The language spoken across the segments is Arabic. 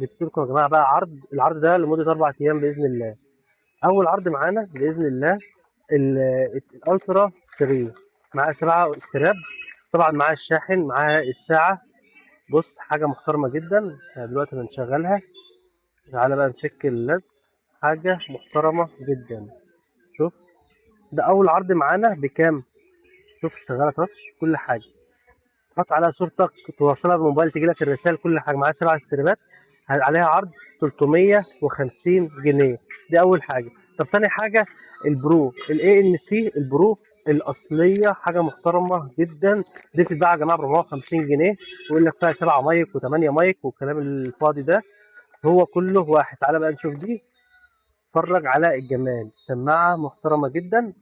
جبت لكم يا جماعه بقى العرض ده لمده 4 ايام باذن الله. اول عرض معانا باذن الله الالترا 3 معاه 7 استراب، طبعا معاه الشاحن، معاه الساعه. بص حاجه محترمه جدا. دلوقتي بنشغلها، تعالى بقى نفك اللزق. حاجه محترمه جدا. شوف، ده اول عرض معانا بكام. شوف شغاله تاتش كل حاجه، تحط عليها صورتك، توصلها بالموبايل، تجي لك الرسائل، كل حاجه. معاها 7 استريبات، عليها عرض 350 جنيه. دي اول حاجه. طب تاني حاجه البرو الاي ان سي البرو الاصليه، حاجه محترمه جدا. دي بتتباع يا جماعه ب 450 جنيه، ويقول لك فيها 7 مايك و8 مايك والكلام الفاضي ده. هو كله واحد. تعالى بقى نشوف دي. اتفرج على الجمال، سماعه محترمه جدا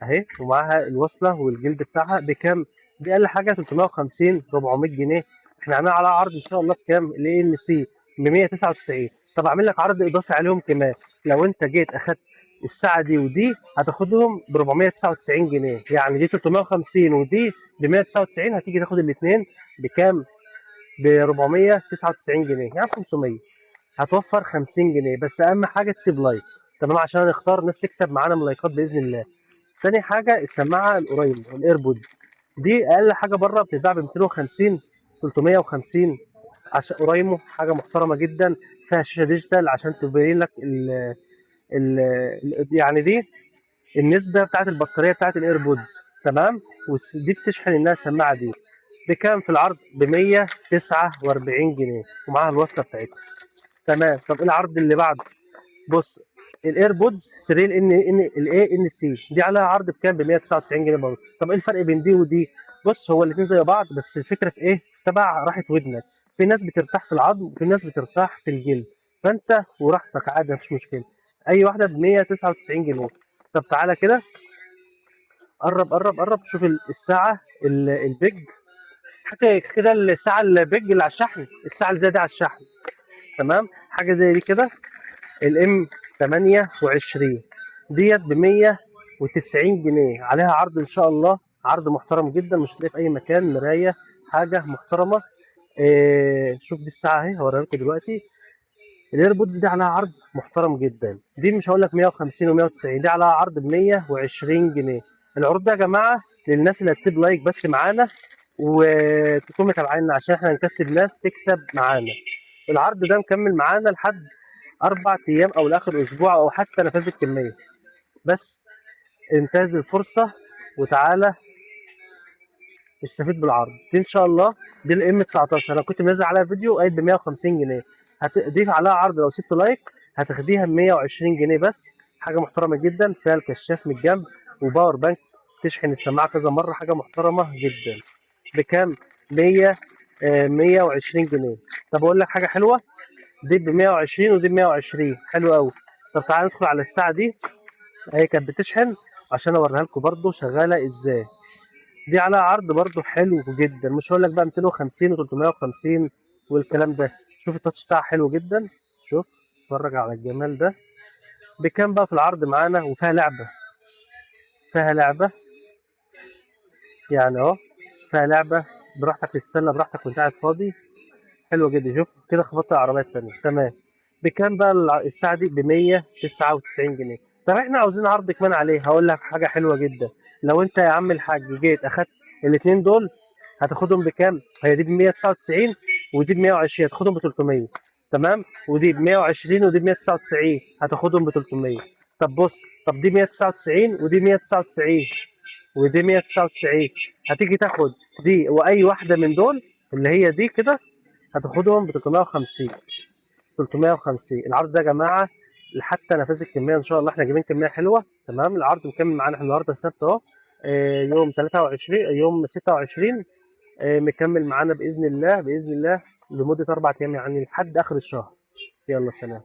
اهي، ومعاها الوصله والجلد بتاعها. بكام؟ دي اقل حاجه 350 400 جنيه. احنا عاملين عليها عرض ان شاء الله بكام؟ الاي ان سي ب 199. طب اعمل لك عرض اضافي عليهم كمان. لو انت جيت اخدت الساعه دي ودي هتاخدهم ب 499 جنيه، يعني دي 350 ودي ب 199. هتيجي تاخد الاثنين بكام؟ ب 499 جنيه، يعني 500. هتوفر 50 جنيه. بس اهم حاجه تسيب لايك، تمام، عشان نختار ناس تكسب معانا من اللايكات باذن الله. تاني حاجه السماعه الاوريمو والايربودز. دي اقل حاجه بره بتتباع ب 250 350. عشان اوريمو حاجه محترمه جدا، فيها شاشه ديجيتال عشان تبين لك ال يعني دي النسبه بتاعت البطاريه بتاعت الايربودز، تمام. ودي بتشحن انها السماعه دي بكام في العرض؟ ب 149 جنيه، ومعاها الوصله بتاعتها، تمام. طب ايه العرض اللي بعده؟ بص، الايربودز 3 الاي ان سي دي عليها عرض بكام؟ ب 199 جنيه برضه. طب ايه الفرق بين دي ودي؟ بص، هو الاثنين زي بعض، بس الفكره في ايه؟ تبع راحه ودنك. في ناس بترتاح في العظم وفي ناس بترتاح في الجلد، فانت وراحتك عادي، مفيش مشكله. اي واحده ب 199 جنيه. طب تعالى كده، قرب قرب قرب، شوف الساعه البيج. حتى كده الساعه البيج اللي على الشحن، الساعه اللي زي دي على الشحن، تمام. حاجه زي دي كده، الام 28 ديت ب 190 جنيه، عليها عرض ان شاء الله، عرض محترم جدا، مش هتلاقيه في اي مكان. مرايه، حاجه محترمه. شوف دي الساعه اهي، هوريها لكم دلوقتي. الايربودز دي عليها عرض محترم جدا. دي مش هقول لك 150 و190، دي عليها عرض ب 120 جنيه. العروض ده يا جماعه للناس اللي هتسيب لايك بس معانا وتكون متابعينا، عشان احنا نكسب ناس تكسب معانا. العرض ده مكمل معانا لحد 4 ايام او لاخر اسبوع، او حتى نفاذ الكميه. بس انتهز الفرصه وتعالى استفيد بالعرض دي ان شاء الله. دي الام 19، انا كنت منزل عليها فيديو قايل ب 150 جنيه. هتضيف عليها عرض لو سبت لايك هتاخديها ب 120 جنيه بس. حاجه محترمه جدا، فيها الكشاف من الجنب وباور بانك، تشحن السماعه كذا مره. حاجه محترمه جدا. بكام؟ 100 120 جنيه. طب اقول لك حاجه حلوه، دي ب 120 ودي ب 120، حلو قوي. طب تعالى ندخل على الساعه دي، هي كانت بتشحن عشان اوريها لكم برده شغاله ازاي. دي عليها عرض برده حلو جدا، مش هقول لك بقى 250 و350 والكلام ده. شوف التاتش بتاعها حلو جدا. شوف، اتفرج على الجمال ده. بكام بقى في العرض معانا؟ وفيها لعبه، فيها لعبه يعني اهو، فيها لعبه براحتك، تتسلى براحتك وانت قاعد فاضي. حلوه جدا. شوف كده خبطت العربيه التانيه، تمام. بكام بقى الساعه دي؟ ب 199 جنيه. طب احنا عاوزين عرض كمان عليه. هقول لك حاجه حلوه جدا، لو انت يا عم الحاج جيت اخدت الاثنين دول هتاخدهم بكام؟ هي دي ب 199 ودي ب 120، هتاخدهم ب 300، تمام. ودي ب 120 ودي ب 199، هتاخدهم ب 300. طب بص، طب دي 199 ودي 199 ودي 199، هتيجي تاخد دي واي واحده من دول اللي هي دي كده هتاخدهم ب 350. 350 العرض ده يا جماعه لحتى نفاذ الكميه ان شاء الله. احنا جايبين كميه حلوه، تمام. العرض مكمل معانا احنا النهارده السبت اهو، يوم 23 يوم 26، مكمل معانا باذن الله باذن الله لمده 4 ايام، يعني لحد اخر الشهر. يلا سلام.